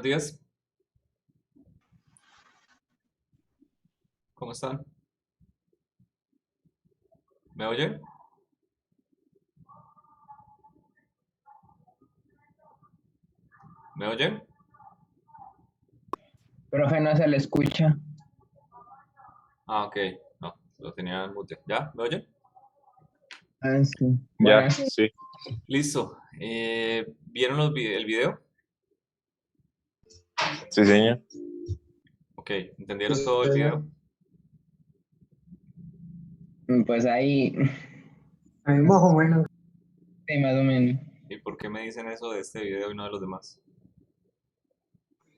días, ¿cómo están? ¿Me oyen? ¿Me oyen? Profe, no se le escucha. Ah, ok, no, lo tenía en mute. ¿Ya? ¿Me oyen? Ah, sí. Ya, Buenas. sí, Listo. ¿Vieron el video? sí, señor. Ok, ¿entendieron todo el video? Pues Ahí más o menos, sí, más o menos. ¿Y por qué me dicen eso de este video y no de los demás?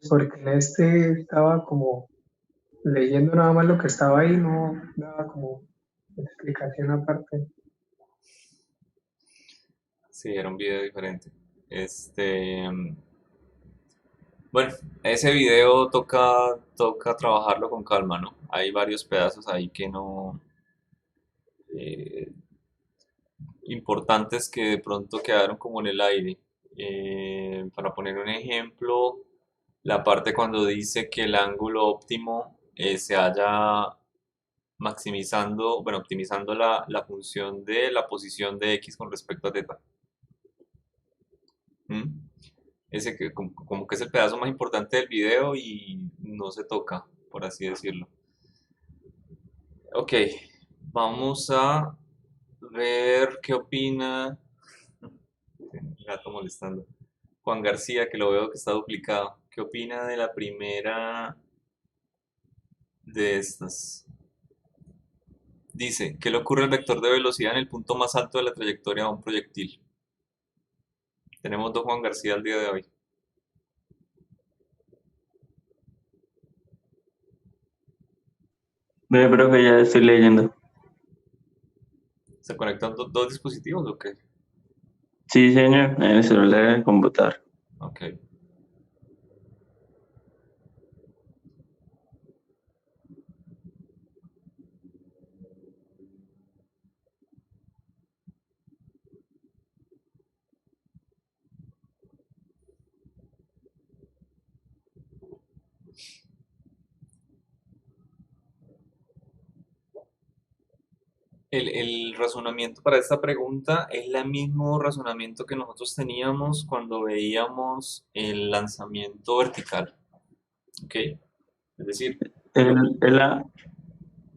porque en este estaba como leyendo nada más lo que estaba ahí, no daba como explicación aparte. Sí, era un video diferente. Bueno, ese video toca trabajarlo con calma, ¿no? Hay varios pedazos ahí que no, eh, importantes que de pronto quedaron como en el aire. Para poner un ejemplo, la parte cuando dice que el ángulo óptimo se halla maximizando, bueno, optimizando la función de la posición de x con respecto a θ. ¿Mm? Ese que como que es el pedazo más importante del video y no se toca, por así decirlo. Ok, vamos a ver qué opina. El gato molestando. Juan García, que lo veo que está duplicado. ¿Qué opina de la primera de estas? Dice, ¿qué le ocurre al vector de velocidad en el punto más alto de la trayectoria de un proyectil? Tenemos dos Juan García al día de hoy. Ve, profe, ya estoy leyendo. ¿Se conectan dos dispositivos o qué? Sí, señor, en el celular y en el computador. Ok. El razonamiento para esta pregunta es el mismo razonamiento que nosotros teníamos cuando veíamos el lanzamiento vertical. ¿Ok? Es decir,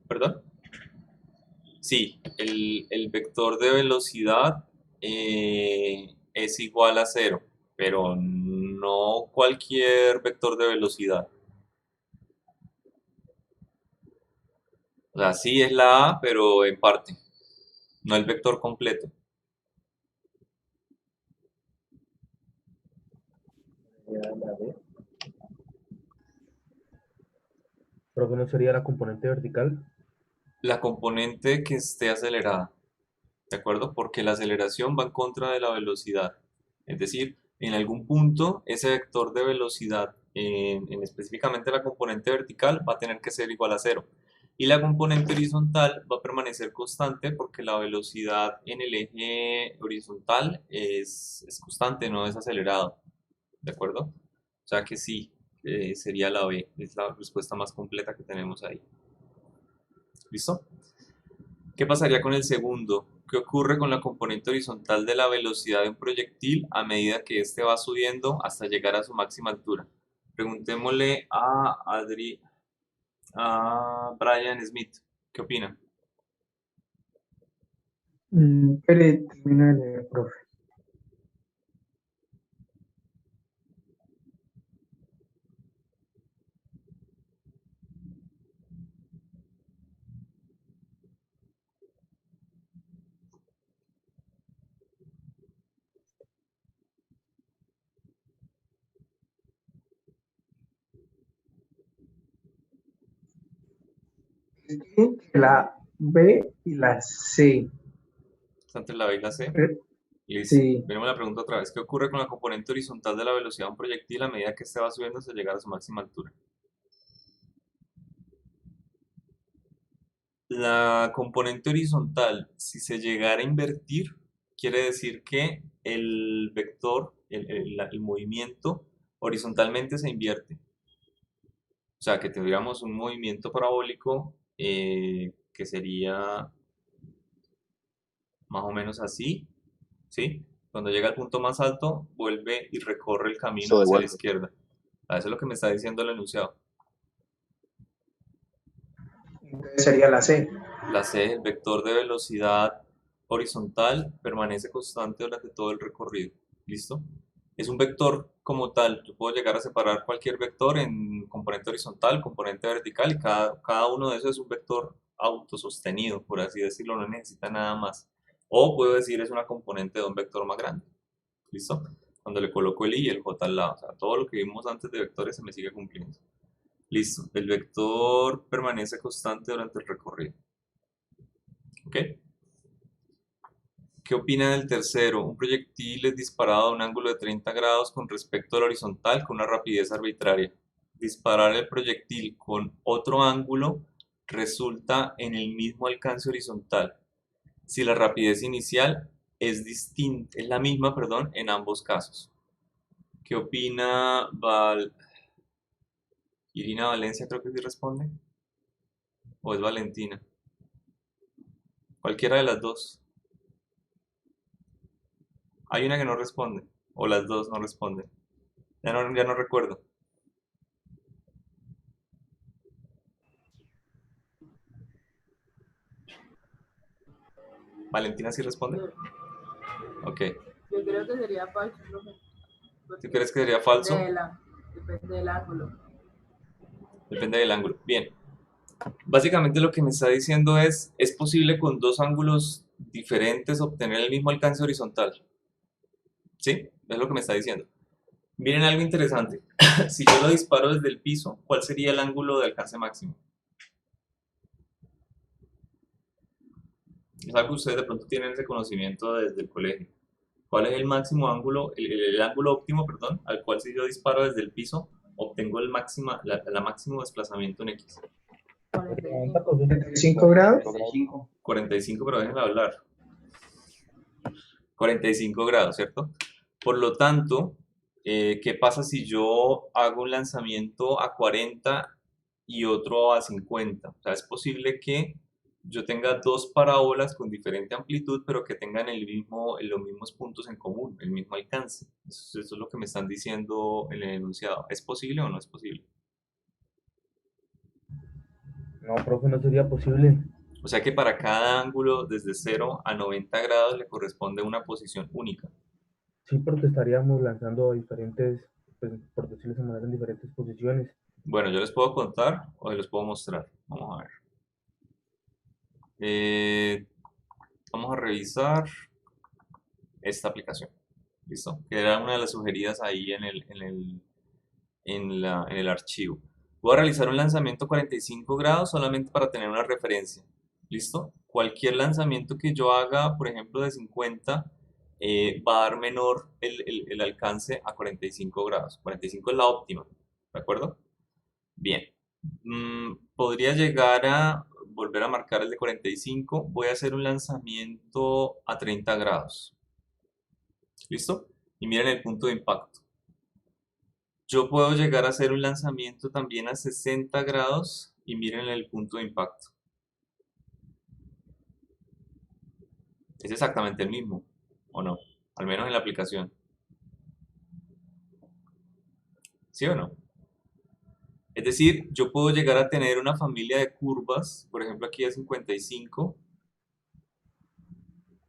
¿perdón? Sí, el vector de velocidad es igual a cero, pero no cualquier vector de velocidad. O sea, sí es la A, pero en parte, no el vector completo. Pero que no sería la componente vertical. La componente que esté acelerada, ¿de acuerdo? Porque la aceleración va en contra de la velocidad. Es decir, en algún punto ese vector de velocidad, en específicamente la componente vertical, va a tener que ser igual a cero. Y la componente horizontal va a permanecer constante porque la velocidad en el eje horizontal es constante, no es acelerado. ¿De acuerdo? O sea que sí, sería la B, es la respuesta más completa que tenemos ahí. ¿Listo? ¿Qué pasaría con el segundo? ¿Qué ocurre con la componente horizontal de la velocidad de un proyectil a medida que éste va subiendo hasta llegar a su máxima altura? Preguntémosle a Brian Smith. ¿Qué opina? Pero termino de leer, profe. La B y la C. ¿Está entre la B y la C? Eh, Listo. Sí, Veremos la pregunta otra vez. ¿Qué ocurre con la componente horizontal de la velocidad de un proyectil a medida que éste va subiendo hasta llegar a su máxima altura? La componente horizontal, si se llegara a invertir, quiere decir que el vector, el movimiento, horizontalmente se invierte. O sea, que tendríamos un movimiento parabólico que sería más o menos así, ¿sí? Cuando llega al punto más alto, vuelve y recorre el camino hacia la izquierda. Eso es lo que me está diciendo el enunciado. Entonces sería la C. La C, el vector de velocidad horizontal, permanece constante durante todo el recorrido. ¿Listo? Es un vector como tal. Yo puedo llegar a separar cualquier vector en componente horizontal, componente vertical, y cada uno de esos es un vector autosostenido, por así decirlo, no necesita nada más. O puedo decir es una componente de un vector más grande. ¿Listo? Cuando le coloco el i y el j al lado. O sea, todo lo que vimos antes de vectores se me sigue cumpliendo. Listo. El vector permanece constante durante el recorrido. ¿Ok? ¿Qué opina del tercero? Un proyectil es disparado a un ángulo de 30 grados con respecto al horizontal con una rapidez arbitraria. Disparar el proyectil con otro ángulo resulta en el mismo alcance horizontal si la rapidez inicial es la misma, perdón, en ambos casos. ¿Qué opina Irina Valencia? Creo que sí responde. ¿O es Valentina? Cualquiera de las dos. Hay una que no responde. O las dos no responden. Ya no recuerdo. ¿Valentina sí responde? Ok. Yo creo que sería falso, profe. ¿Tú crees que sería falso? Depende del ángulo. Depende del ángulo. Bien. Básicamente lo que me está diciendo es posible con dos ángulos diferentes obtener el mismo alcance horizontal. ¿Sí? Es lo que me está diciendo. Miren algo interesante. Si yo lo disparo desde el piso, ¿cuál sería el ángulo de alcance máximo? Es algo que ustedes de pronto tienen ese conocimiento desde el colegio. ¿Cuál es el máximo ángulo, el ángulo óptimo, perdón, al cual si yo disparo desde el piso, obtengo el la máximo desplazamiento en X? 5 grados. 45, pero déjenme hablar. 45 grados, ¿cierto? Por lo tanto, ¿qué pasa si yo hago un lanzamiento a 40 y otro a 50? O sea, es posible que yo tenga dos parábolas con diferente amplitud, pero que tengan los mismos puntos en común, el mismo alcance. Eso es lo que me están diciendo en el enunciado. ¿Es posible o no es posible? No, profe, no sería posible. O sea que para cada ángulo desde 0 a 90 grados le corresponde una posición única. Sí, porque estaríamos lanzando diferentes, pues, por decirlo de esa manera, en diferentes posiciones. Bueno, yo les puedo contar o les puedo mostrar. Vamos a ver. Vamos a revisar esta aplicación. ¿Listo? Que era una de las sugeridas ahí en el archivo. Voy a realizar un lanzamiento 45 grados solamente para tener una referencia. ¿Listo? Cualquier lanzamiento que yo haga, por ejemplo, de 50, va a dar menor el alcance a 45 grados. 45 es la óptima. ¿De acuerdo? Bien. Podría llegar a volver a marcar el de 45. Voy a hacer un lanzamiento a 30 grados. ¿Listo? Y miren el punto de impacto. Yo puedo llegar a hacer un lanzamiento también a 60 grados y miren el punto de impacto. Es exactamente el mismo, ¿o no? Al menos en la aplicación. ¿Sí o no? Es decir, yo puedo llegar a tener una familia de curvas, por ejemplo aquí a 55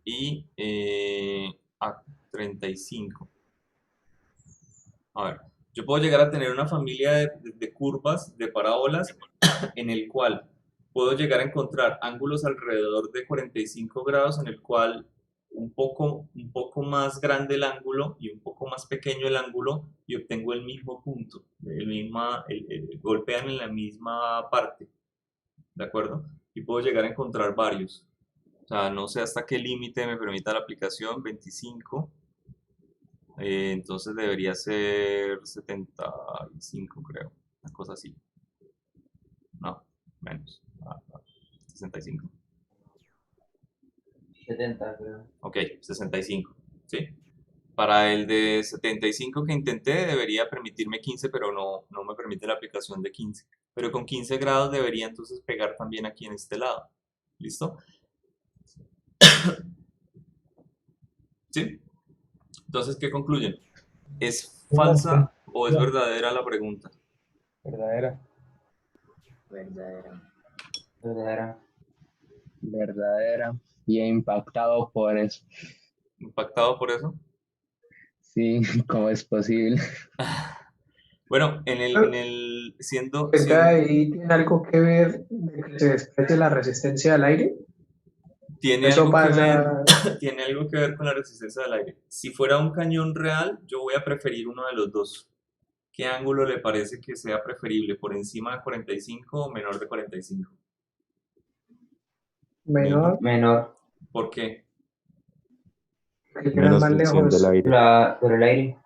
y a 35. A ver, yo puedo llegar a tener una familia de curvas, de parábolas, en el cual puedo llegar a encontrar ángulos alrededor de 45 grados en el cual un poco más grande el ángulo y un poco más pequeño el ángulo y obtengo el mismo punto, golpean en la misma parte, ¿de acuerdo? Y puedo llegar a encontrar varios. O sea, no sé hasta qué límite me permita la aplicación, 25. Entonces debería ser 75, creo, una cosa así. No, menos. 65. 70, creo. Ok, 65, ¿sí? Para el de 75 que intenté debería permitirme 15, pero no me permite la aplicación de 15. Pero con 15 grados debería entonces pegar también aquí en este lado. ¿Listo? ¿Sí? Entonces, ¿qué concluyen? ¿Es falsa o es verdadera la pregunta? Verdadera. Verdadera. Verdadera. Verdadera. Y he impactado por eso. ¿Impactado por eso? Sí, ¿cómo es posible? Bueno, siendo, ¿Está ahí tiene algo que ver de que se desprecie la resistencia al aire? tiene Eso algo que ver, pasa, tiene algo que ver con la resistencia del aire. Si fuera un cañón real, yo voy a preferir uno de los dos. ¿Qué ángulo le parece que sea preferible? ¿Por encima de 45 o menor de 45? menor, Menor. ¿Por qué? que quedan Menos más fricción del lejos. aire. Por el aire.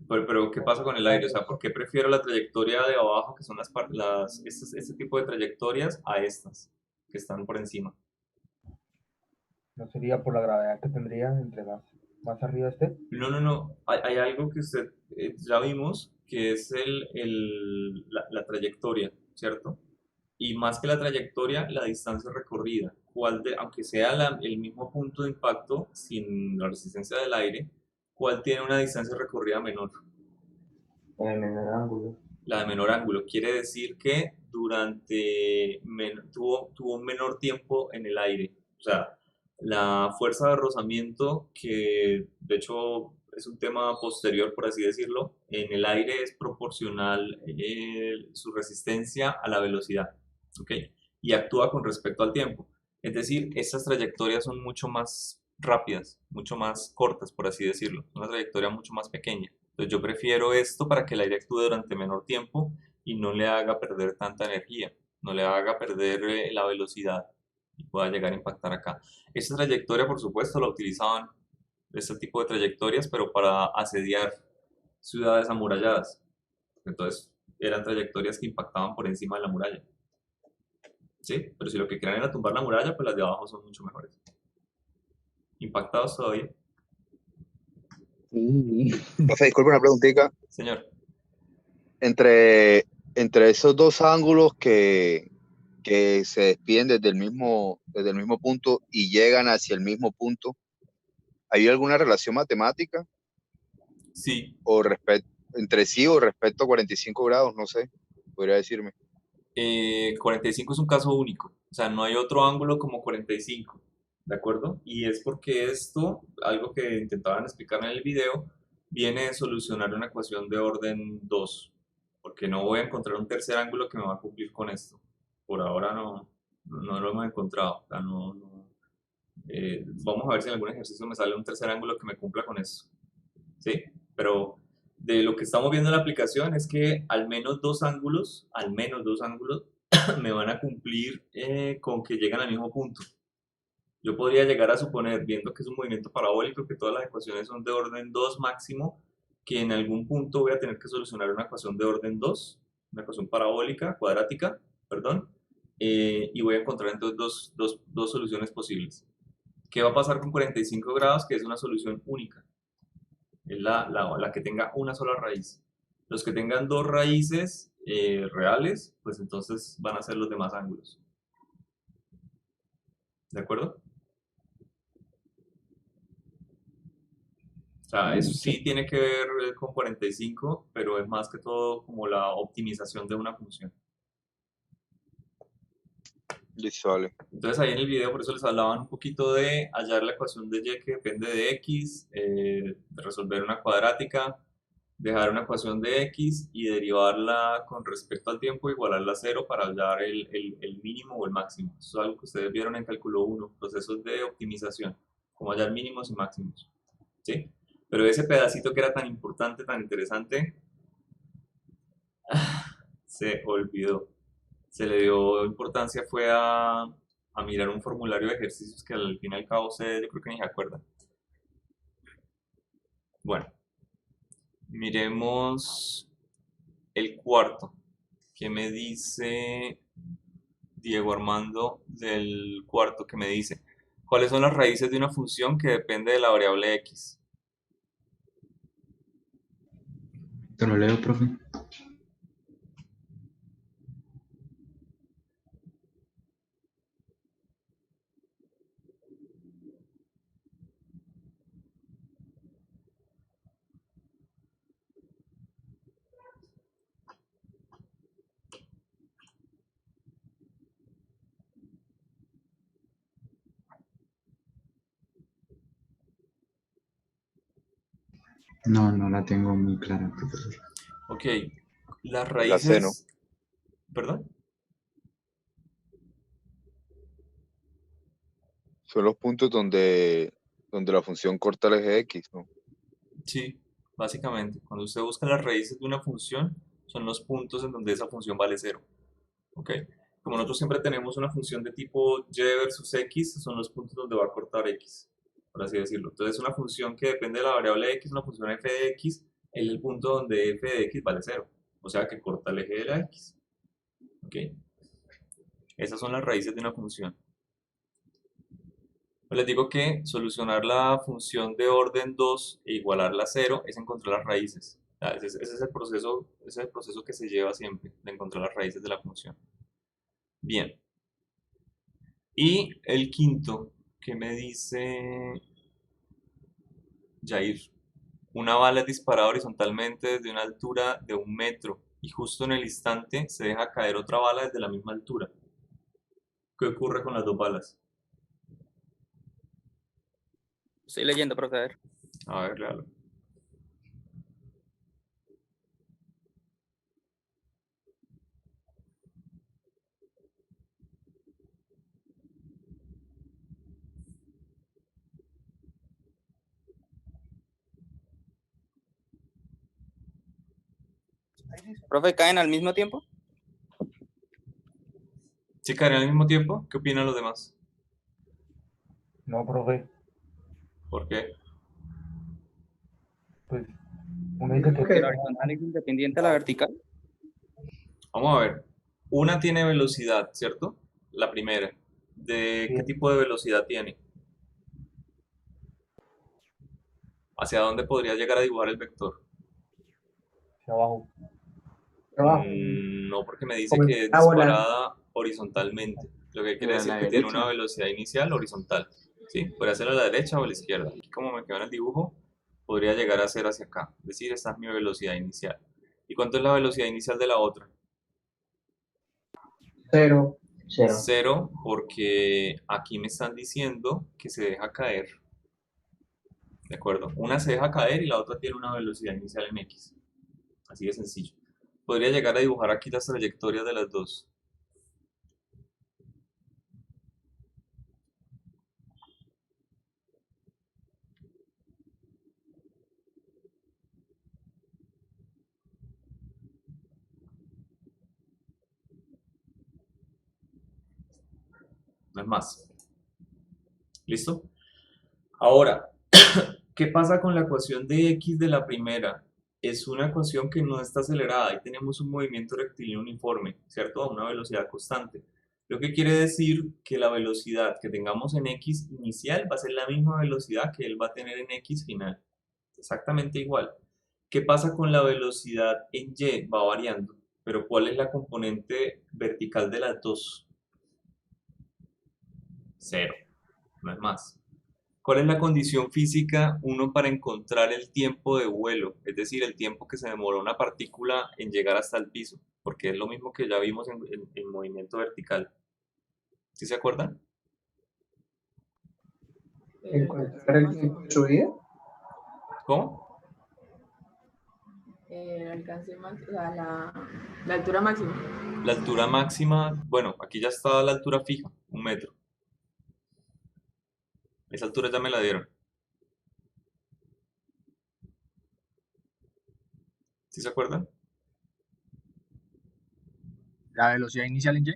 Pero ¿qué pasa con el aire? O sea, ¿por qué prefiero la trayectoria de abajo, que son este tipo de trayectorias, a estas, que están por encima? ¿No sería por la gravedad que tendría entre más arriba esté? No. Hay algo que usted ya vimos, que es la trayectoria, ¿cierto? Y más que la trayectoria, la distancia recorrida. Aunque sea el mismo punto de impacto, sin la resistencia del aire, ¿cuál tiene una distancia recorrida menor? El menor ángulo. La de menor ángulo. Quiere decir que tuvo un menor tiempo en el aire. O sea, la fuerza de rozamiento, que de hecho es un tema posterior, por así decirlo, en el aire es proporcional su resistencia a la velocidad. ¿Ok? Y actúa con respecto al tiempo. Es decir, estas trayectorias son mucho más rápidas, mucho más cortas, por así decirlo. Una trayectoria mucho más pequeña. Entonces yo prefiero esto para que el aire actúe durante menor tiempo y no le haga perder tanta energía, no le haga perder la velocidad y pueda llegar a impactar acá. Esta trayectoria, por supuesto, la utilizaban, este tipo de trayectorias, pero para asediar ciudades amuralladas. Entonces eran trayectorias que impactaban por encima de la muralla. ¿Sí? Pero si lo que querían era tumbar la muralla, pues las de abajo son mucho mejores. ¿Impactados todavía? Sí. Profe, disculpe una preguntita. Señor. Entre esos dos ángulos que se despiden desde el mismo punto y llegan hacia el mismo punto, ¿hay alguna relación matemática Sí. o entre sí o respecto a 45 grados? No sé, podría decirme. 45 es un caso único, o sea, no hay otro ángulo como 45, ¿de acuerdo? Y es porque esto, algo que intentaban explicar en el video, viene de solucionar una ecuación de orden 2, porque no voy a encontrar un tercer ángulo que me va a cumplir con esto. Por ahora no lo hemos encontrado, o sea, vamos a ver si en algún ejercicio me sale un tercer ángulo que me cumpla con eso, ¿sí? Pero de lo que estamos viendo en la aplicación es que al menos dos ángulos me van a cumplir con que llegan al mismo punto. Yo podría llegar a suponer, viendo que es un movimiento parabólico, que todas las ecuaciones son de orden 2 máximo, que en algún punto voy a tener que solucionar una ecuación de orden 2, una ecuación parabólica, cuadrática, perdón, y voy a encontrar entonces dos soluciones posibles. ¿Qué va a pasar con 45 grados? Que es una solución única. Es la que tenga una sola raíz. Los que tengan dos raíces reales, pues entonces van a ser los demás ángulos. ¿De acuerdo? O sea, eso sí tiene que ver con 45, pero es más que todo como la optimización de una función. Listo, vale. Entonces ahí en el video por eso les hablaban un poquito de hallar la ecuación de y que depende de x, de resolver una cuadrática, dejar una ecuación de x y derivarla con respecto al tiempo, igualarla a 0 para hallar el mínimo o el máximo. Eso es algo que ustedes vieron en cálculo 1, procesos de optimización, como hallar mínimos y máximos. ¿Sí? Pero ese pedacito que era tan importante, tan interesante, se olvidó. Se le dio importancia fue a mirar un formulario de ejercicios que al fin y al cabo yo creo que ni se acuerdan. Bueno, miremos el cuarto. ¿Qué me dice Diego Armando del cuarto? ¿Qué me dice? ¿Cuáles son las raíces de una función que depende de la variable x? Te lo leo, profe. No, no la tengo muy clara, profesor. Ok, las La C, ¿no? raíces, ¿perdón? Son los puntos donde la función corta el eje X, ¿no? Sí, básicamente, cuando usted busca las raíces de una función, son los puntos en donde esa función vale cero. ¿Ok? Como nosotros siempre tenemos una función de tipo y versus x, son los puntos donde va a cortar x, por así decirlo. Entonces, una función que depende de la variable x, una función f de x, es el punto donde f de x vale cero. O sea que corta el eje de la x. ¿Ok? Esas son las raíces de una función. Les digo que solucionar la función de orden 2 e igualarla a 0 es encontrar las raíces. Ese es el proceso que se lleva siempre, de encontrar las raíces de la función. Bien. Y el quinto, que me dice Jair, una bala es disparada horizontalmente desde una altura de 1 metro y justo en el instante se deja caer otra bala desde la misma altura. ¿Qué ocurre con las dos balas? Estoy leyendo, profe. A ver. A ver, léalo. Profe, ¿caen al mismo tiempo? ¿Sí caerían al mismo tiempo? ¿Qué opinan los demás? No, profe, ¿Por qué? pues uno dice que Porque la horizontal es independiente a la vertical. Vamos a ver. Una tiene velocidad, ¿cierto? La primera. ¿De qué sí, tipo de velocidad tiene? ¿Hacia dónde podría llegar a dibujar el vector? hacia abajo. Abajo, No, porque me dice como en que es parábola. disparada horizontalmente. Lo que quiere A decir la que tiene una derecha. velocidad inicial horizontal. ¿Sí? Podría ser a la derecha o a la izquierda. Aquí como me quedó en el dibujo, podría llegar a ser hacia acá. Es decir, esta es mi velocidad inicial. ¿Y cuánto es la velocidad inicial de la otra? 0. Cero, porque aquí me están diciendo que se deja caer. ¿De acuerdo? Una se deja caer y la otra tiene una velocidad inicial en x. Así de sencillo. Podría llegar a dibujar aquí las trayectorias de las dos. No es más. ¿Listo? Ahora, ¿qué pasa con la ecuación de x de la primera? Es una ecuación que no está acelerada. Ahí tenemos un movimiento rectilíneo uniforme, ¿cierto? A una velocidad constante. Lo que quiere decir que la velocidad que tengamos en x inicial va a ser la misma velocidad que él va a tener en x final. Exactamente igual. ¿Qué pasa con la velocidad en y? Va variando. Pero ¿cuál es la componente vertical de las dos? Cero. No es más. ¿Cuál es la condición física, uno, para encontrar el tiempo de vuelo? Es decir, el tiempo que se demora una partícula en llegar hasta el piso, porque es lo mismo que ya vimos en movimiento vertical. ¿Sí se acuerdan? Encontrar el tiempo de subida. ¿Cómo? El alcance máximo, o sea, la altura máxima. La altura máxima, bueno, aquí ya está la altura fija, 1 metro. Esa altura ya me la dieron. ¿Sí se acuerdan? La velocidad inicial en Y.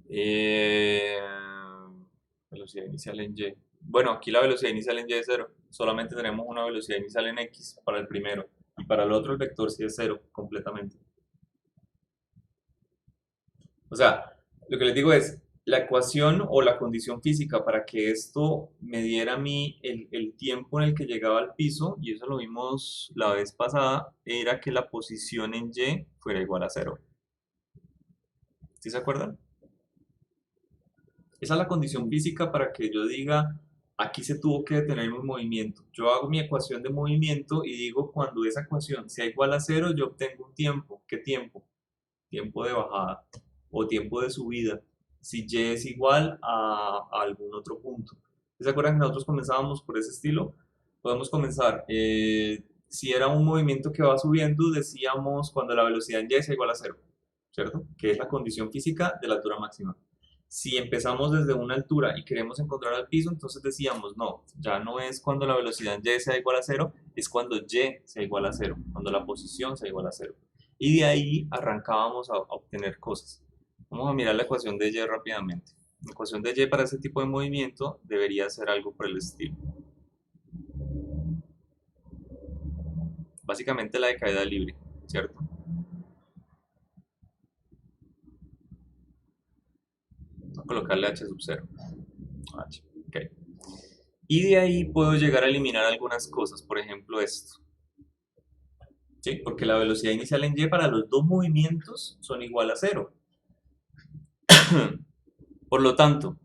Eh, velocidad inicial en y. Bueno, aquí la velocidad inicial en y es 0. Solamente tenemos una velocidad inicial en x para el primero. Y para el otro el vector sí es 0 completamente. O sea, lo que les digo es, la ecuación o la condición física para que esto me diera a mí el tiempo en el que llegaba al piso, y eso lo vimos la vez pasada, era que la posición en Y fuera igual a 0. ¿Sí se acuerdan? Esa es la condición física para que yo diga, aquí se tuvo que detener un movimiento. Yo hago mi ecuación de movimiento y digo, cuando esa ecuación sea igual a 0, yo obtengo un tiempo. ¿Qué tiempo? Tiempo de bajada o tiempo de subida, si Y es igual a algún otro punto. ¿Se acuerdan que nosotros comenzábamos por ese estilo? Podemos comenzar, si era un movimiento que va subiendo, decíamos cuando la velocidad en Y sea igual a 0, ¿cierto? Que es la condición física de la altura máxima. Si empezamos desde una altura y queremos encontrar al piso, entonces decíamos, no, ya no es cuando la velocidad en Y sea igual a 0, es cuando Y sea igual a 0, cuando la posición sea igual a 0. Y de ahí arrancábamos a obtener cosas. Vamos a mirar la ecuación de Y rápidamente. La ecuación de Y para este tipo de movimiento debería ser algo por el estilo. Básicamente la de caída libre, ¿cierto? Vamos a colocarle h sub 0. H, ok. Y de ahí puedo llegar a eliminar algunas cosas, por ejemplo esto. ¿Sí? Porque la velocidad inicial en Y para los dos movimientos son igual a 0. Por lo tanto,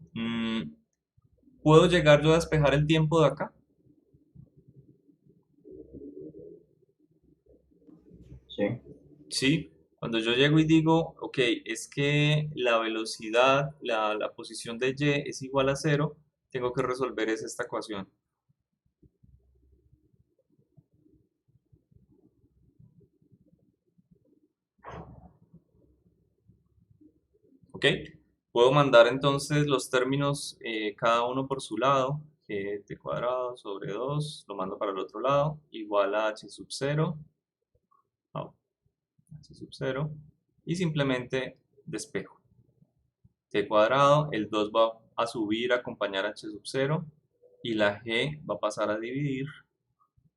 ¿puedo llegar yo a despejar el tiempo de acá? Sí. Sí. Cuando yo llego y digo, ok, es que la velocidad, la posición de Y es igual a 0, tengo que resolver esta ecuación. ¿Ok? Puedo mandar entonces los términos cada uno por su lado, que t cuadrado sobre 2, lo mando para el otro lado, igual a h sub 0, h sub 0, y simplemente despejo. T cuadrado, el 2 va a subir a acompañar h sub 0, y la g va a pasar a dividir,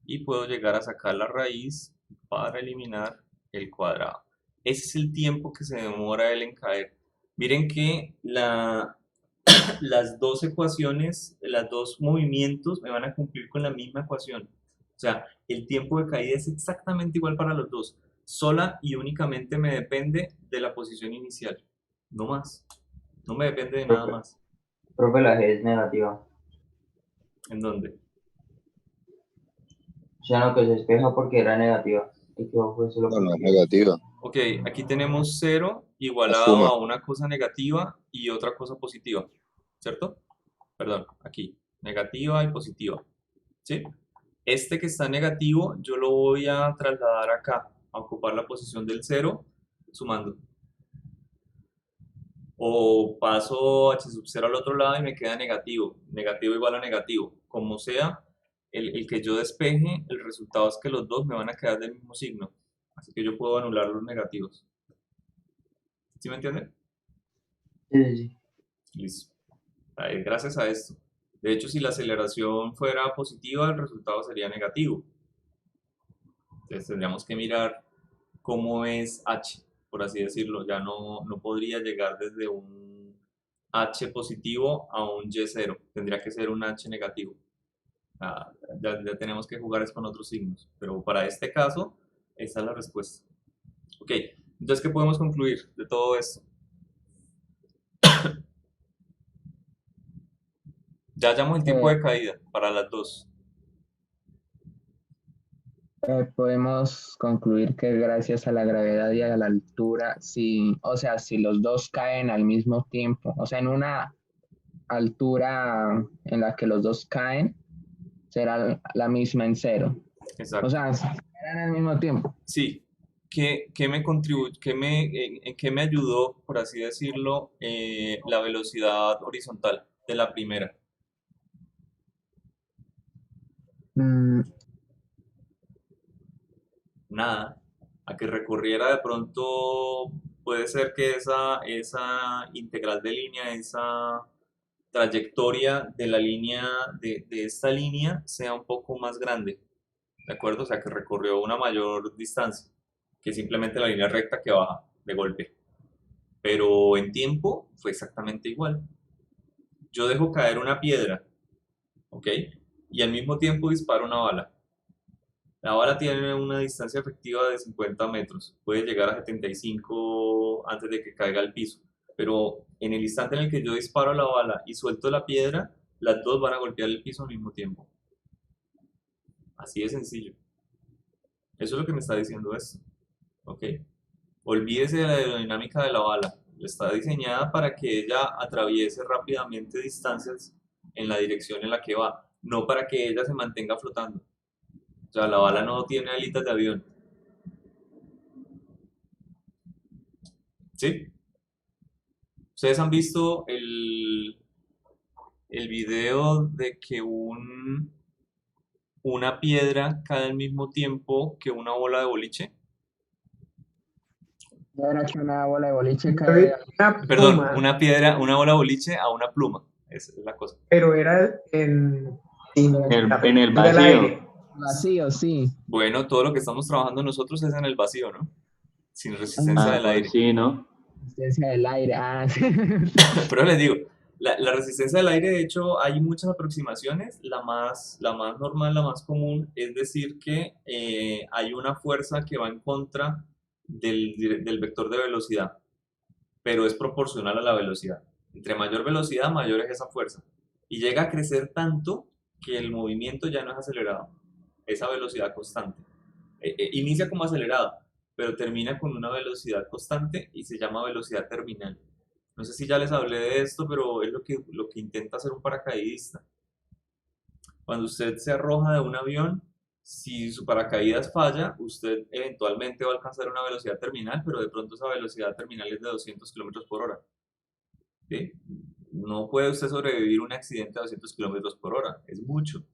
y puedo llegar a sacar la raíz para eliminar el cuadrado. Ese es el tiempo que se demora él en caer. Miren que las dos ecuaciones, los dos movimientos me van a cumplir con la misma ecuación. O sea, el tiempo de caída es exactamente igual para los dos. Sola y únicamente me depende de la posición inicial. No más. No me depende de nada más. Profe, la G es negativa. ¿En dónde? O sea, no, que se despeja porque era negativa. Y que fue solo No, no es porque- negativa. Ok, aquí tenemos 0 La igualado suma. a una cosa negativa y otra cosa positiva, ¿cierto? Perdón, aquí, negativa y positiva, ¿sí? Este que está negativo, yo lo voy a trasladar acá, a ocupar la posición del 0, sumando. O paso h sub 0 al otro lado y me queda negativo, negativo igual a negativo. Como sea, el que yo despeje, el resultado es que los dos me van a quedar del mismo signo. Así que yo puedo anular los negativos. ¿Sí me entienden? Sí, sí, sí. Listo. Ahí, gracias a esto. De hecho, si la aceleración fuera positiva, el resultado sería negativo. Entonces tendríamos que mirar cómo es h, por así decirlo. Ya no podría llegar desde un h positivo a un y0. Tendría que ser un h negativo. Ya tenemos que jugar es con otros signos. Pero para este caso, esta es la respuesta. Ok, entonces, ¿qué podemos concluir de todo esto? Ya hallamos el tiempo de caída para las dos. Podemos concluir que gracias a la gravedad y a la altura, si los dos caen al mismo tiempo, o sea, en una altura en la que los dos caen, será la misma en 0. Exacto. O sea, caerán al mismo tiempo. Sí. ¿Qué me en qué me ayudó, por así decirlo, la velocidad horizontal de la primera? Mm, Nada. A que recorriera de pronto, puede ser que esa integral de línea, esa trayectoria de la línea, de esta línea, sea un poco más grande. ¿De acuerdo? O sea, que recorrió una mayor distancia que simplemente la línea recta que baja de golpe. pero en tiempo fue exactamente igual. Yo dejo caer una piedra, ¿ok? Y al mismo tiempo disparo una bala. La bala tiene una distancia efectiva de 50 metros, puede llegar a 75 antes de que caiga al piso, pero en el instante en el que yo disparo la bala y suelto la piedra, las dos van a golpear el piso al mismo tiempo. Así de sencillo. Eso es lo que me está diciendo esto, ¿ok? Olvídese de la aerodinámica de la bala. Está diseñada para que ella atraviese rápidamente distancias en la dirección en la que va, no para que ella se mantenga flotando. O sea, la bala no tiene alitas de avión. ¿Sí? ¿Ustedes han visto el video de que una piedra cae al mismo tiempo que una bola de boliche? No era que una bola de boliche Yo vi cae. una Perdón, pluma, una bola de boliche a una pluma. Esa es la cosa. pero era en la En el presión del aire. vacío. Vacío, sí. Bueno, todo lo que estamos trabajando nosotros es en el vacío, ¿no? Sin resistencia Ah, del aire. pues sí, ¿no? Resistencia del aire. Ah, Pero les digo, la resistencia del aire, de hecho, hay muchas aproximaciones. La más normal, la más común, es decir que hay una fuerza que va en contra del vector de velocidad, pero es proporcional a la velocidad. Entre mayor velocidad, mayor es esa fuerza. Y llega a crecer tanto que el movimiento ya no es acelerado, es a velocidad constante. Inicia como acelerado, pero termina con una velocidad constante y se llama velocidad terminal. No sé si ya les hablé de esto, pero es lo que intenta hacer un paracaidista. Cuando usted se arroja de un avión, si su paracaídas falla, usted eventualmente va a alcanzar una velocidad terminal, pero de pronto esa velocidad terminal es de 200 kilómetros por hora. ¿Sí? No puede usted sobrevivir a un accidente a 200 kilómetros por hora, es mucho.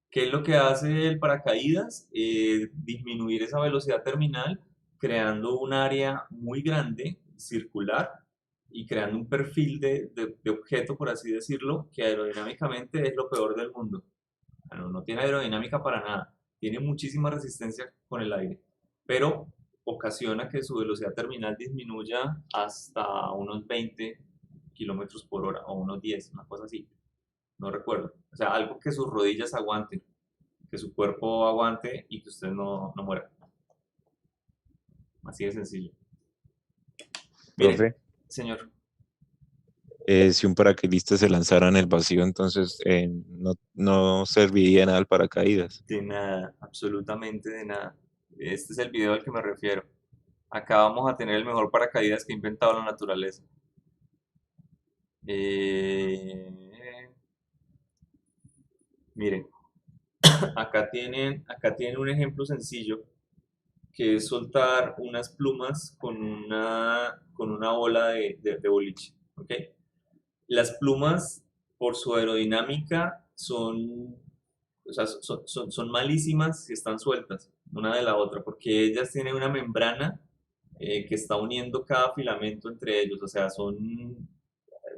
¿Qué es lo que hace el paracaídas? Disminuir esa velocidad terminal creando un área muy grande, circular, y creando un perfil de objeto, por así decirlo, que aerodinámicamente es lo peor del mundo. No tiene aerodinámica para nada, tiene muchísima resistencia con el aire, pero ocasiona que su velocidad terminal disminuya hasta unos 20 kilómetros por hora, o unos 10, una cosa así, no recuerdo. O sea, algo que sus rodillas aguanten, que su cuerpo aguante y que usted no muera. Así de sencillo. Mire, Profe, señor. si un paracaidista se lanzara en el vacío, entonces no serviría de nada el paracaídas. De nada, absolutamente de nada. Este es el video al que me refiero. Acá vamos a tener el mejor paracaídas que ha inventado la naturaleza. Miren, acá tienen un ejemplo sencillo que es soltar unas plumas con una bola de boliche. ¿Ok? Las plumas, por su aerodinámica, son malísimas si están sueltas una de la otra, porque ellas tienen una membrana que está uniendo cada filamento entre ellos, o sea, son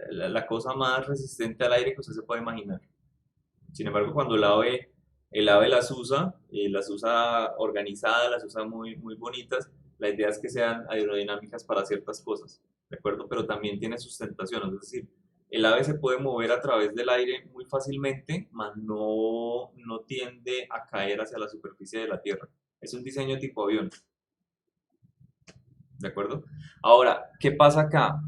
la cosa más resistente al aire que usted se puede imaginar. Sin embargo, cuando el ave las usa organizadas, las usa muy, muy bonitas, la idea es que sean aerodinámicas para ciertas cosas, ¿de acuerdo? Pero también tiene sustentación, es decir, el ave se puede mover a través del aire muy fácilmente, mas no tiende a caer hacia la superficie de la Tierra. Es un diseño tipo avión. ¿De acuerdo? Ahora, ¿qué pasa acá?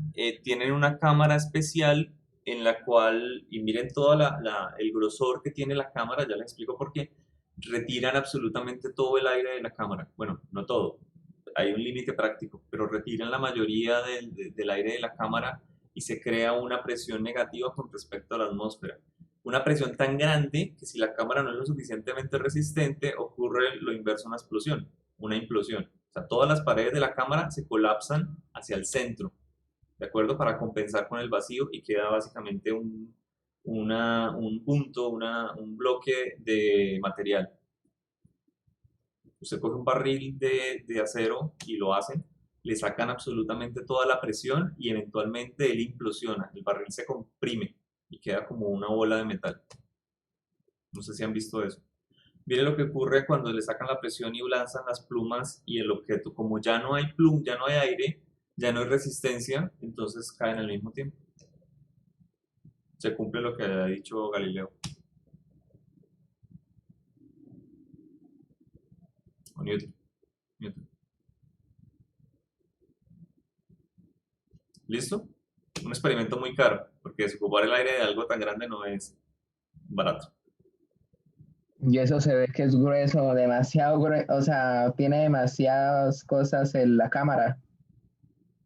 Tienen una cámara especial en la cual, y miren todo el grosor que tiene la cámara, ya les explico por qué, retiran absolutamente todo el aire de la cámara. Bueno, no todo, hay un límite práctico, pero retiran la mayoría del aire de la cámara y se crea una presión negativa con respecto a la atmósfera. Una presión tan grande que si la cámara no es lo suficientemente resistente, ocurre lo inverso a una explosión, una implosión. O sea, todas las paredes de la cámara se colapsan hacia el centro, ¿de acuerdo? Para compensar con el vacío y queda básicamente un punto, un bloque de material. Usted coge un barril de acero y lo hacen, le sacan absolutamente toda la presión y eventualmente él implosiona, el barril se comprime y queda como una bola de metal. No sé si han visto eso. Mire lo que ocurre cuando le sacan la presión y lanzan las plumas y el objeto, como ya no hay ya no hay aire, ya no hay resistencia, entonces caen al mismo tiempo. Se cumple lo que ha dicho Galileo. O Newton. ¿Listo? Un experimento muy caro, porque desocupar el aire de algo tan grande no es barato. Y eso se ve que es grueso, demasiado grueso, o sea, tiene demasiadas cosas en la cámara.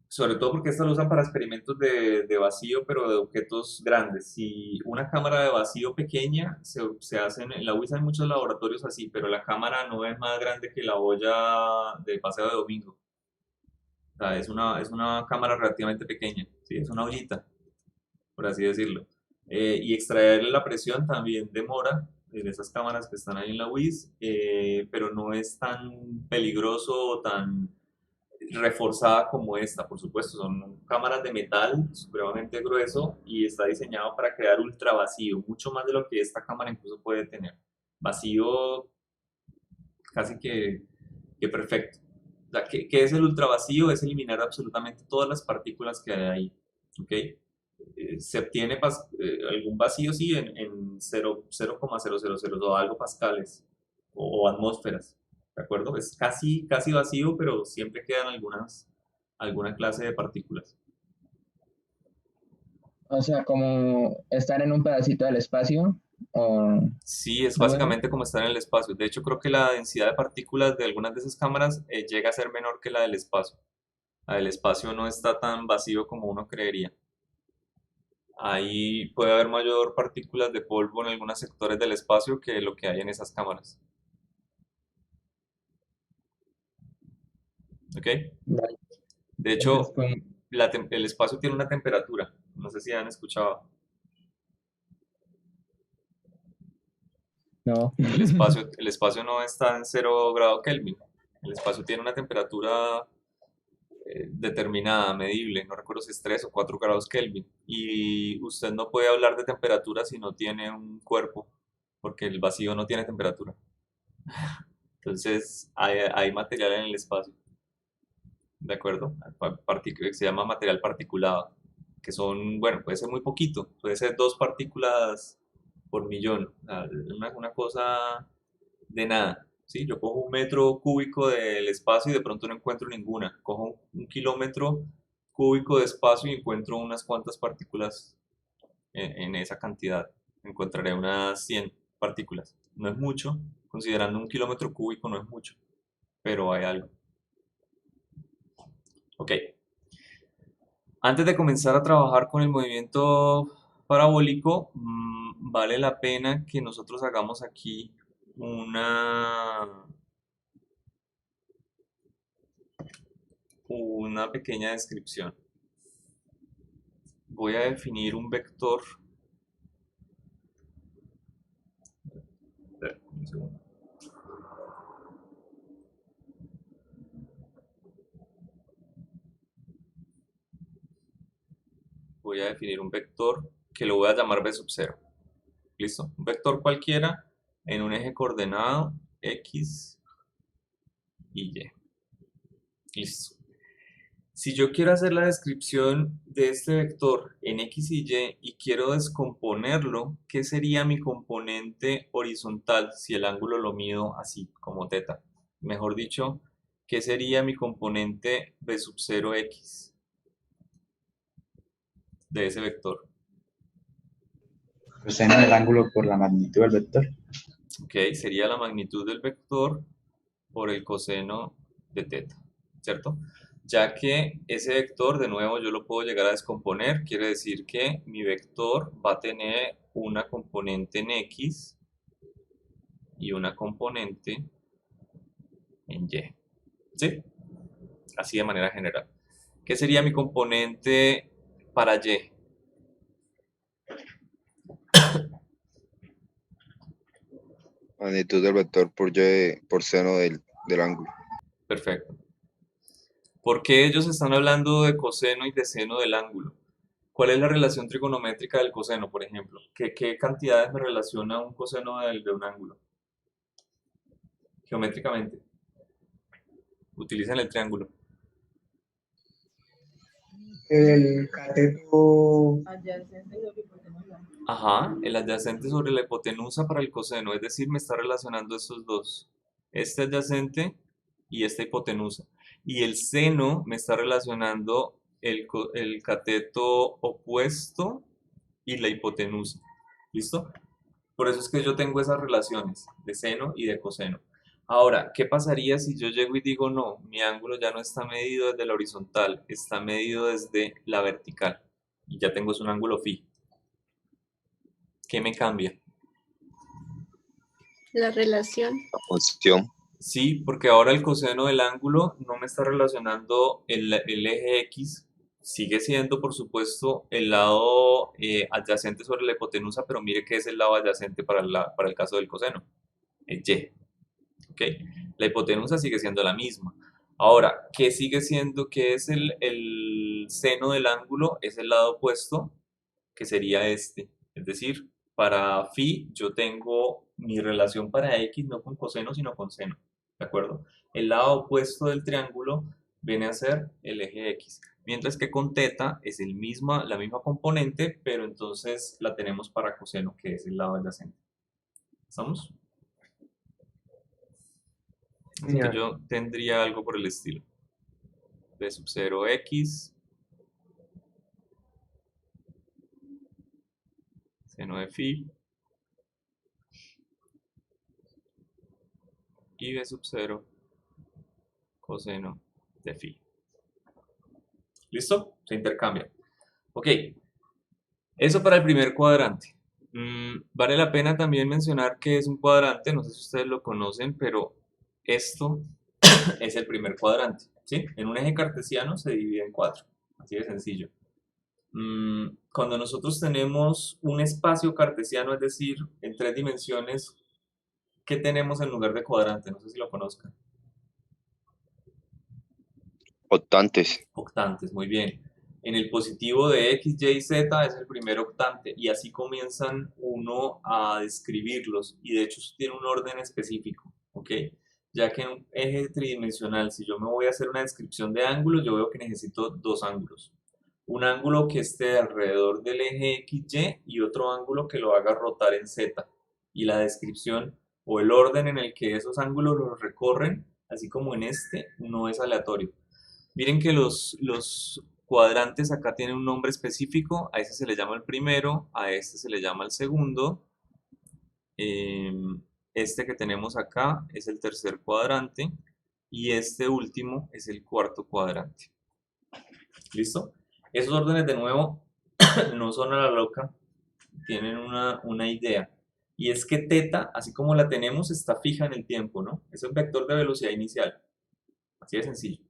Sobre todo porque estas lo usan para experimentos de vacío, pero de objetos grandes. Si una cámara de vacío pequeña se hacen, en la UIS hay muchos laboratorios así, pero la cámara no es más grande que la olla de paseo de domingo. O sea, es una cámara relativamente pequeña, ¿sí? Es una ollita, por así decirlo. Y extraer la presión también demora en esas cámaras que están ahí en la UIS, pero no es tan peligroso o tan reforzada como esta, por supuesto. Son cámaras de metal supremamente grueso y está diseñado para crear ultra vacío, mucho más de lo que esta cámara incluso puede tener. Vacío casi que perfecto. O sea, ¿qué es el ultra vacío? Es eliminar absolutamente todas las partículas que hay ahí. ¿Ok? Se obtiene algún vacío, sí, en 0,000 o algo pascales o atmósferas. ¿De acuerdo? Es casi vacío, pero siempre quedan alguna clase de partículas. O sea, como estar en un pedacito del espacio o Sí, es algo así. básicamente como estar en el espacio. De hecho, creo que la densidad de partículas de algunas de esas cámaras llega a ser menor que la del espacio. La del espacio no está tan vacío como uno creería. Ahí puede haber mayor partículas de polvo en algunos sectores del espacio que lo que hay en esas cámaras. ¿Ok? Vale. De Entonces, hecho, pues, el espacio tiene una temperatura. No sé si han escuchado. no. El espacio no está en 0 grado Kelvin. El espacio tiene una temperatura determinada, medible. No recuerdo si es 3 o 4 grados Kelvin. Y usted no puede hablar de temperatura si no tiene un cuerpo, porque el vacío no tiene temperatura. Entonces, hay material en el espacio. ¿De acuerdo? Se llama material particulado, que son, bueno, puede ser muy poquito, puede ser 2 partículas por millón, o sea, una cosa de nada, ¿sí? Yo cojo un metro cúbico del espacio y de pronto no encuentro ninguna, cojo un kilómetro cúbico de espacio y encuentro unas cuantas partículas en esa cantidad, encontraré unas 100 partículas, no es mucho, considerando un kilómetro cúbico no es mucho, pero hay algo. Ok. Antes de comenzar a trabajar con el movimiento parabólico, vale la pena que nosotros hagamos aquí una pequeña descripción. Voy a definir un vector. Espera, un segundo. Voy a definir un vector que lo voy a llamar b sub 0. ¿Listo? Un vector cualquiera en un eje coordenado x y y. Listo. Si yo quiero hacer la descripción de este vector en x y y quiero descomponerlo, ¿qué sería mi componente horizontal si el ángulo lo mido así, como θ? Mejor dicho, ¿qué sería mi componente b sub 0x de ese vector? Coseno del ángulo por la magnitud del vector. Ok, sería la magnitud del vector por el coseno de θ, ¿cierto? Ya que ese vector, de nuevo, yo lo puedo llegar a descomponer, quiere decir que mi vector va a tener una componente en x y una componente en y, ¿sí? Así de manera general. ¿Qué sería mi componente para y? Magnitud del vector por y por seno del ángulo. Perfecto. ¿Por qué ellos están hablando de coseno y de seno del ángulo? ¿Cuál es la relación trigonométrica del coseno, por ejemplo? ¿Qué cantidades me relaciona un coseno de un ángulo? Geométricamente. Utilicen el triángulo. El cateto, Adyacente sobre hipotenusa. Ajá, el adyacente sobre la hipotenusa para el coseno, es decir, me está relacionando estos dos, este adyacente y esta hipotenusa. Y el seno me está relacionando el cateto opuesto y la hipotenusa. ¿Listo? Por eso es que yo tengo esas relaciones de seno y de coseno. Ahora, ¿qué pasaría si yo llego y digo no? Mi ángulo ya no está medido desde la horizontal, está medido desde la vertical. Y ya tengo es un ángulo fijo. ¿Qué me cambia? La relación. La función. Sí, porque ahora el coseno del ángulo no me está relacionando el eje X, sigue siendo por supuesto el lado adyacente sobre la hipotenusa, pero mire que es el lado adyacente para el caso del coseno, el Y. ¿Ok? La hipotenusa sigue siendo la misma. Ahora, ¿qué sigue siendo? ¿Qué es el seno del ángulo? Es el lado opuesto, que sería este. Es decir, para phi yo tengo mi relación para x no con coseno, sino con seno. ¿De acuerdo? El lado opuesto del triángulo viene a ser el eje x. Mientras que con teta es la misma componente, pero entonces la tenemos para coseno, que es el lado adyacente. ¿Estamos? Así que señor. yo tendría algo por el estilo. B sub 0 x seno de phi y B sub 0 coseno de phi. ¿Listo? Se intercambia. Ok, eso para el primer cuadrante. Vale la pena también mencionar que es un cuadrante, no sé si ustedes lo conocen, pero esto es el primer cuadrante, ¿sí? En un eje cartesiano se divide en 4, así de sencillo. Cuando nosotros tenemos un espacio cartesiano, es decir, en 3 dimensiones, ¿qué tenemos en lugar de cuadrante? No sé si lo conozcan. Octantes. Octantes, muy bien. En el positivo de x, y, z es el primer octante y así comienzan uno a describirlos y de hecho tiene un orden específico, ¿ok? Ya que en un eje tridimensional, si yo me voy a hacer una descripción de ángulos, yo veo que necesito 2 ángulos. Un ángulo que esté alrededor del eje XY y otro ángulo que lo haga rotar en Z. Y la descripción o el orden en el que esos ángulos los recorren, así como en este, no es aleatorio. Miren que los cuadrantes acá tienen un nombre específico, a ese se le llama el primero, a este se le llama el segundo. Este que tenemos acá es el tercer cuadrante y este último es el cuarto cuadrante. ¿Listo? Esos órdenes de nuevo no son a la loca, tienen una idea. Y es que teta, así como la tenemos, está fija en el tiempo, ¿no? Es un vector de velocidad inicial. Así de sencillo.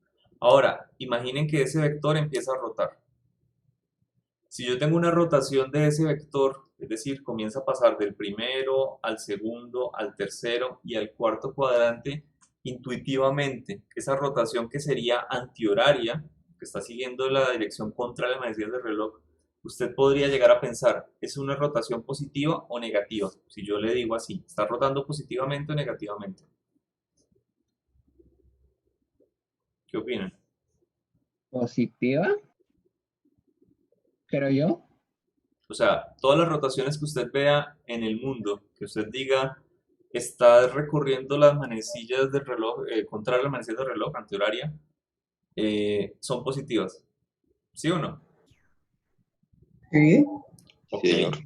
Ahora, imaginen que ese vector empieza a rotar. Si yo tengo una rotación de ese vector, es decir, comienza a pasar del primero al segundo, al tercero y al cuarto cuadrante, intuitivamente, esa rotación que sería antihoraria, que está siguiendo la dirección contra la manecillas del reloj, usted podría llegar a pensar, ¿es una rotación positiva o negativa? Si yo le digo así, ¿está rotando positivamente o negativamente? ¿Qué opinan? Positiva, creo yo. O sea, todas las rotaciones que usted vea en el mundo, que usted diga, está recorriendo las manecillas del reloj, contra las manecillas del reloj, antihoraria, son positivas. ¿Sí o no? Sí, Ok. Sí, señor.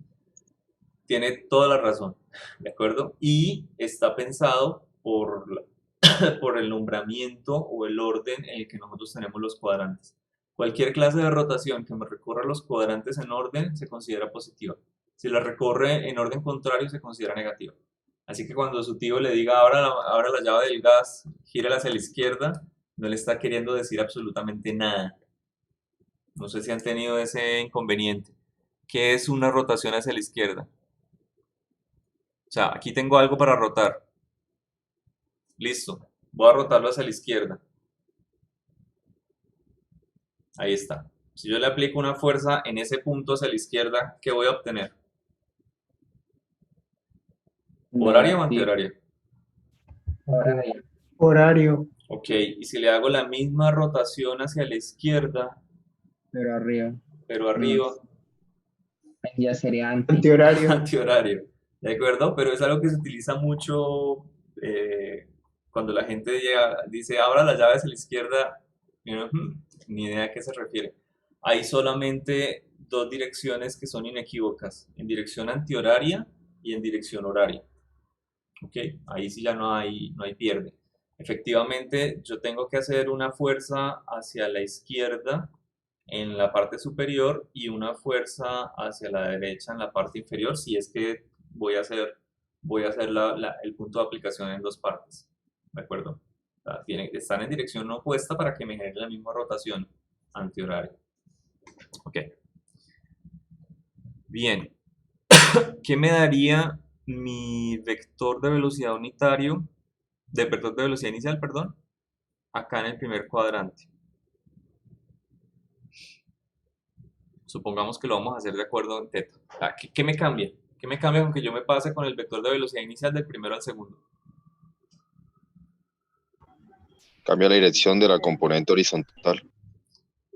Tiene toda la razón, ¿de acuerdo? Y está pensado por el nombramiento o el orden en el que nosotros tenemos los cuadrantes. Cualquier clase de rotación que me recorra los cuadrantes en orden se considera positiva. Si la recorre en orden contrario se considera negativa. Así que cuando su tío le diga abra la llave del gas, gírala hacia la izquierda, no le está queriendo decir absolutamente nada. No sé si han tenido ese inconveniente. ¿Qué es una rotación hacia la izquierda? O sea, aquí tengo algo para rotar. Listo. Voy a rotarlo hacia la izquierda. Ahí está. Si yo le aplico una fuerza en ese punto hacia la izquierda, ¿qué voy a obtener? ¿Horaria o Negativo. antihoraria? Horario. horario. Ok, y si le hago la misma rotación hacia la izquierda, pero arriba. pero arriba, Ya sería anti. Antihorario. antihorario. ¿De acuerdo? Pero es algo que se utiliza mucho cuando la gente dice, abra las llaves a la izquierda, y uno, ni idea a qué se refiere. Hay solamente dos direcciones que son inequívocas, en dirección antihoraria y en dirección horaria. ¿Ok? Ahí sí ya no hay pierde. Efectivamente, yo tengo que hacer una fuerza hacia la izquierda en la parte superior y una fuerza hacia la derecha en la parte inferior si es que voy a hacer el punto de aplicación en dos partes. ¿De acuerdo? O sea, están en dirección opuesta para que me genere la misma rotación antihoraria. Ok. Bien. ¿Qué me daría mi vector de velocidad unitario, vector de velocidad inicial, perdón, acá en el primer cuadrante? Supongamos que lo vamos a hacer de acuerdo en teta. ¿Qué me cambia? ¿Qué me cambia con que yo me pase con el vector de velocidad inicial del primero al segundo? Cambia la dirección de la componente horizontal.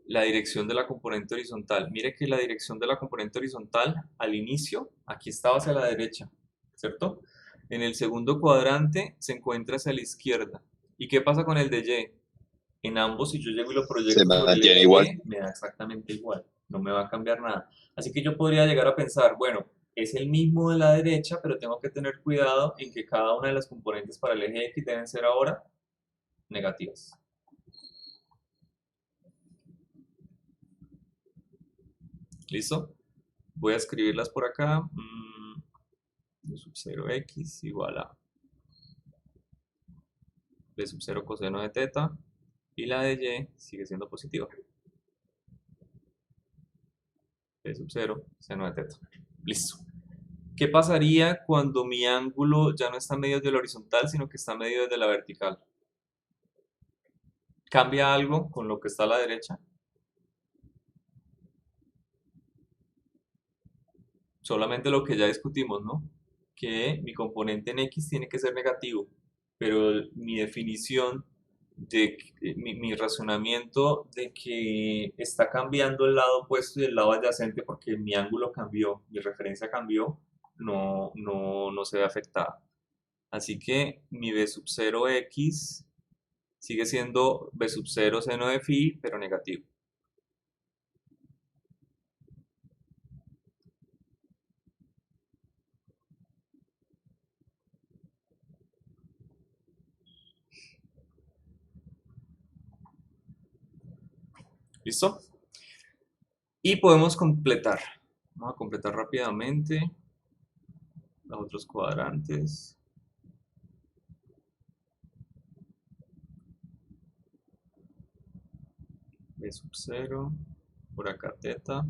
La dirección de la componente horizontal. Mire que la dirección de la componente horizontal al inicio, aquí estaba hacia la derecha, ¿cierto? En el segundo cuadrante se encuentra hacia la izquierda. ¿Y qué pasa con el de Y? En ambos, si yo llego y lo proyecto Se sobre el mantiene eje igual. Y, me da exactamente igual, no me va a cambiar nada. Así que yo podría llegar a pensar, bueno, es el mismo de la derecha, pero tengo que tener cuidado en que cada una de las componentes para el eje X deben ser ahora negativas. ¿Listo? Voy a escribirlas por acá. B sub 0x igual a B sub 0 coseno de teta. Y la de Y sigue siendo positiva. B sub 0 seno de teta. Listo. ¿Qué pasaría cuando mi ángulo ya no está medio desde la horizontal, sino que está medio desde la vertical? ¿Cambia algo con lo que está a la derecha? Solamente lo que ya discutimos, ¿no? Que mi componente en X tiene que ser negativo, pero mi definición mi razonamiento de que está cambiando el lado opuesto y el lado adyacente porque mi ángulo cambió, mi referencia cambió, no se ve afectada. Así que mi B sub 0x sigue siendo B sub 0 seno de phi, pero negativo. ¿Listo? Y podemos completar. Vamos a completar rápidamente los otros cuadrantes. B sub 0, por acá teta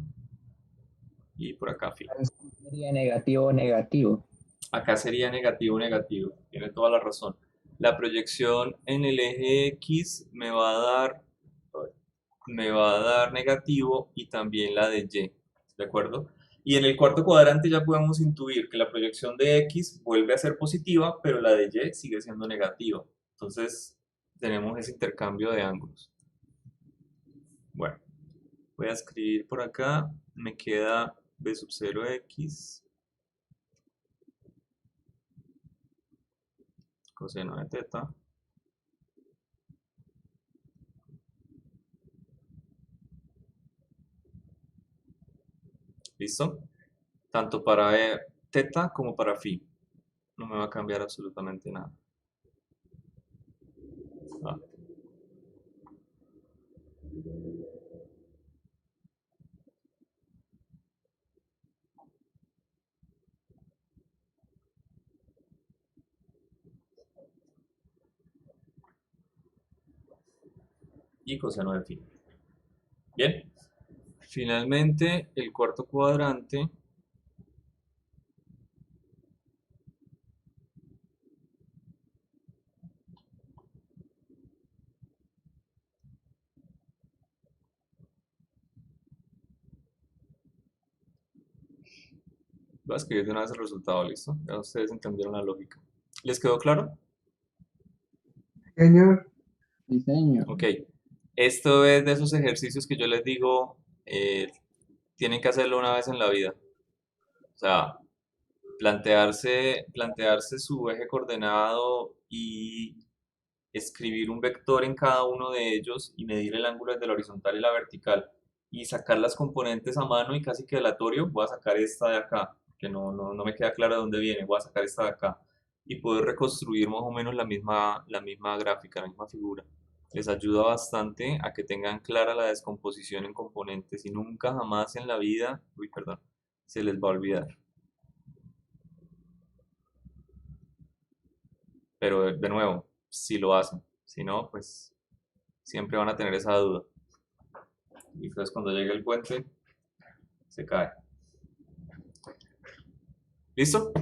y por acá phi. Sería negativo, negativo. Acá sería negativo, negativo. Tiene toda la razón. La proyección en el eje X me va a dar negativo y también la de Y. ¿De acuerdo? Y en el cuarto cuadrante ya podemos intuir que la proyección de X vuelve a ser positiva, pero la de Y sigue siendo negativa. Entonces tenemos ese intercambio de ángulos. Bueno, voy a escribir por acá. Me queda B sub 0x coseno de teta ¿listo? Tanto para teta como para phi. No me va a cambiar absolutamente nada. Y coseno de phi. Bien. Finalmente, el cuarto cuadrante voy a escribir de una vez el resultado, ¿listo? Ya ustedes entendieron la lógica. ¿Les quedó claro? Señor, Sí, señor. Ok. Esto es de esos ejercicios que yo les digo, tienen que hacerlo una vez en la vida. O sea, plantearse su eje coordenado y escribir un vector en cada uno de ellos y medir el ángulo entre la horizontal y la vertical y sacar las componentes a mano y casi que aleatorio, voy a sacar esta de acá, que no me queda claro de dónde viene, voy a sacar esta de acá y poder reconstruir más o menos la misma gráfica, la misma figura. Les ayuda bastante a que tengan clara la descomposición en componentes y nunca jamás en la vida, se les va a olvidar. Pero de nuevo, si lo hacen, si no, pues siempre van a tener esa duda. Y entonces cuando llegue el puente, se cae. ¿Listo?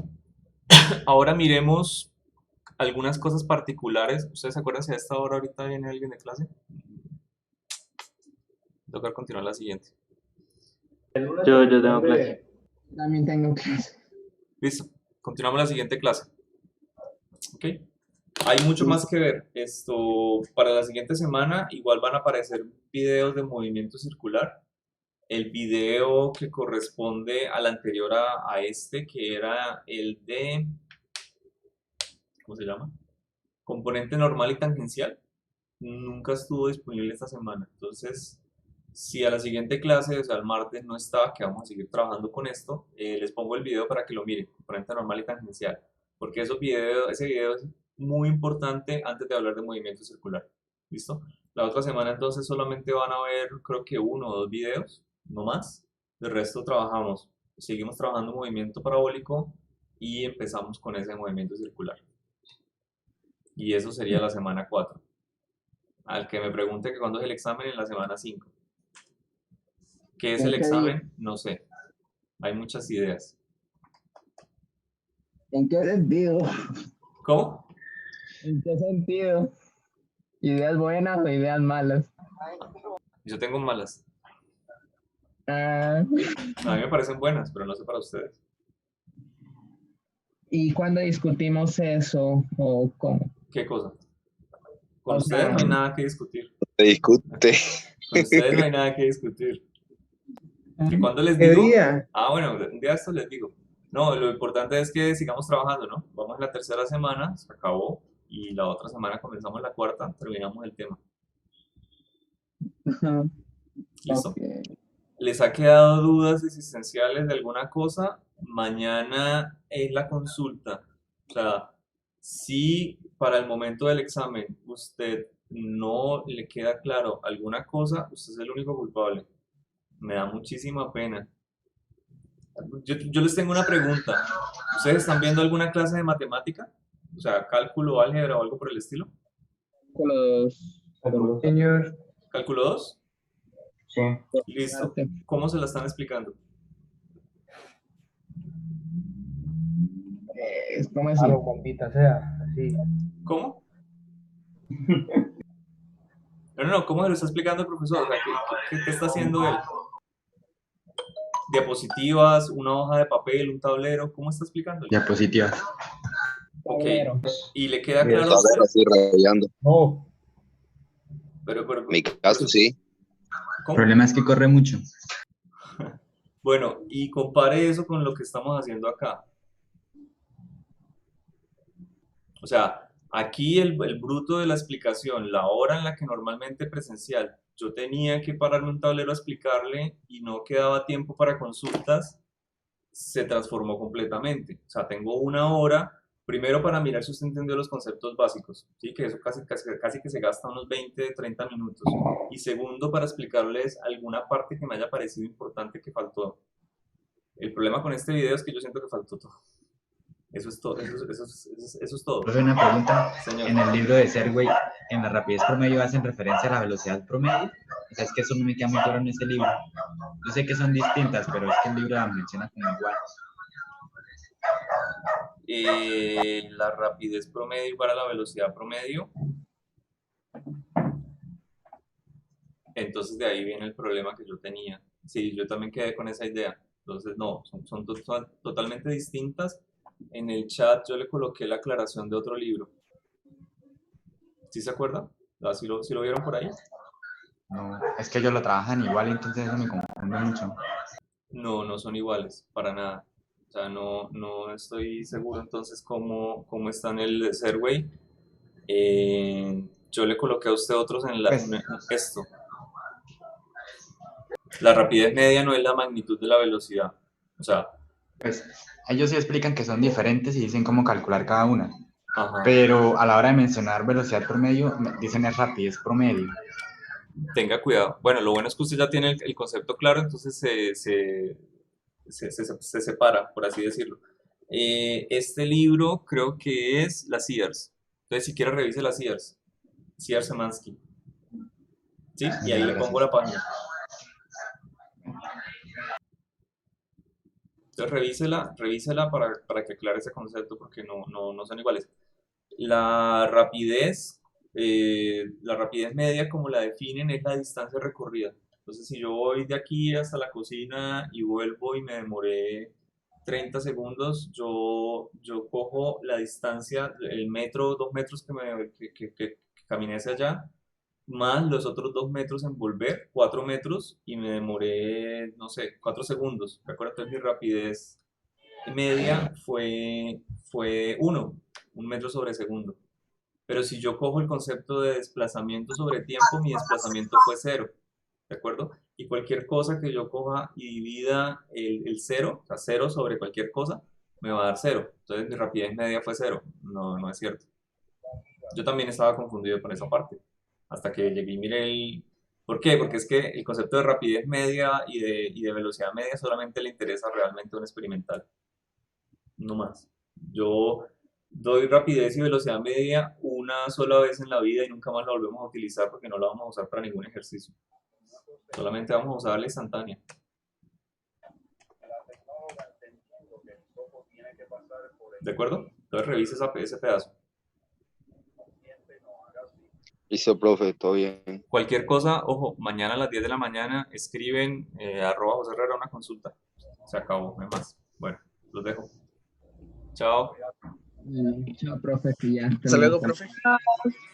Ahora miremos algunas cosas particulares. ¿Ustedes se acuerdan si a esta hora ahorita viene alguien de clase? Toca continuar la siguiente. Yo tengo clase. También tengo clase. Listo. Continuamos la siguiente clase. ¿Ok? Hay mucho más que ver. Para la siguiente semana igual van a aparecer videos de movimiento circular. El video que corresponde al anterior a este, que era el de, ¿cómo se llama? Componente normal y tangencial, nunca estuvo disponible esta semana. Entonces, si a la siguiente clase, o sea, el martes no estaba, que vamos a seguir trabajando con esto, les pongo el video para que lo miren, componente normal y tangencial, porque ese video es muy importante antes de hablar de movimiento circular. ¿Listo? La otra semana entonces solamente van a ver, creo que 1 o 2 videos, no más. De resto seguimos trabajando movimiento parabólico y empezamos con ese movimiento circular. Y eso sería la semana 4. Al que me pregunte que cuándo es el examen, en la semana 5. ¿Qué es el examen? No sé. Hay muchas ideas. ¿En qué sentido? ¿Cómo? ¿En qué sentido? ¿Ideas buenas o ideas malas? Yo tengo malas. Ah, A mí me parecen buenas, pero no sé para ustedes. ¿y cuándo discutimos eso o cómo? ¿Qué cosa? Con O ustedes sea, no hay nada que discutir. Se discute. Con ustedes no hay nada que discutir. ¿Y cuándo les ¿Qué digo? día? Ah, bueno, un día esto les digo. No, lo importante es que sigamos trabajando, ¿no? Vamos en la tercera semana, se acabó, y la otra semana comenzamos la cuarta, terminamos el tema. ¿Listo? Okay. ¿Les ha quedado dudas existenciales de alguna cosa? Mañana es la consulta. O sea, si para el momento del examen usted no le queda claro alguna cosa, usted es el único culpable. Me da muchísima pena. Yo les tengo una pregunta. ¿Ustedes están viendo alguna clase de matemática? O sea, cálculo, álgebra o algo por el estilo. Señor, ¿Cálculo 2? Sí. Listo. ¿Cómo se la están explicando? Es como así. Claro, bombita sea, así. ¿Cómo? No, ¿cómo se lo está explicando el profesor? O sea, ¿qué está haciendo él? ¿Diapositivas, una hoja de papel, un tablero? ¿Cómo está explicando? Diapositivas. Ok. Tablero. ¿Y le queda Bien. claro a usted? Así rayando. No, En mi caso, sí. El ¿Cómo? problema es que corre mucho. Bueno, y compare eso con lo que estamos haciendo acá. O sea, aquí el bruto de la explicación, la hora en la que normalmente presencial yo tenía que pararme un tablero a explicarle y no quedaba tiempo para consultas, se transformó completamente. O sea, tengo una hora, primero para mirar si usted entendió los conceptos básicos, ¿sí? Que eso casi que se gasta unos 20, 30 minutos. Y segundo, para explicarles alguna parte que me haya parecido importante que faltó. El problema con este video es que yo siento que faltó todo. Eso es todo. Eso es todo. Profe, una pregunta. Señor. En el libro de Serway, en la rapidez promedio hacen referencia a la velocidad promedio. O sea, es que eso no me queda muy claro en ese libro. Yo sé que son distintas, pero es que el libro la menciona como igual. La rapidez promedio igual a la velocidad promedio. Entonces de ahí viene el problema que yo tenía. Sí, yo también quedé con esa idea. Entonces no, son totalmente distintas. En el chat yo le coloqué la aclaración de otro libro. ¿Sí se acuerdan? ¿Sí lo vieron por ahí? No, es que ellos lo trabajan igual, entonces eso me confunde. confunde mucho. No, no son iguales, para nada. O sea, no estoy seguro entonces cómo está en el Serway. Yo le coloqué a usted otros en esto. La rapidez media no es la magnitud de la velocidad. O sea, Pues ellos sí explican que son diferentes y dicen cómo calcular cada una. ajá. Pero a la hora de mencionar velocidad promedio, dicen es rapidez promedio. Tenga cuidado. Bueno, lo bueno es que usted ya tiene el concepto claro, entonces se separa, por así decirlo. Este libro creo que es la Sears. Entonces, si quiere, revise la Sears. Sears Semansky. ¿Sí? Y ahí le pongo la página. Entonces, revísela para que aclare ese concepto, porque no son iguales. La rapidez media, como la definen, es la distancia recorrida. Entonces, si yo voy de aquí hasta la cocina y vuelvo y me demoré 30 segundos, yo cojo la distancia, el metro, 2 metros que caminé hacia allá, más los otros 2 metros en volver, 4 metros, y me demoré, no sé, 4 segundos. Recuerda que mi rapidez media fue 1 metro sobre segundo. Pero si yo cojo el concepto de desplazamiento sobre tiempo, mi desplazamiento fue 0, ¿de acuerdo? Y cualquier cosa que yo coja y divida el 0, o sea, 0 sobre cualquier cosa, me va a dar 0. Entonces mi rapidez media fue 0. No es cierto. Yo también estaba confundido con esa parte, hasta que llegué y miré el... ¿Por qué? Porque es que el concepto de rapidez media y de velocidad media solamente le interesa realmente a un experimental, no más. Yo doy rapidez y velocidad media una sola vez en la vida y nunca más la volvemos a utilizar porque no la vamos a usar para ningún ejercicio. Solamente vamos a usar la instantánea. ¿De acuerdo? Entonces revise ese pedazo. Listo, profe, todo bien. Cualquier cosa, ojo, mañana a las 10 de la mañana escriben @José Herrera una consulta. Se acabó, no hay más. Bueno, los dejo. Chao. Chao, profe, que ya Hasta luego, terminamos. profe.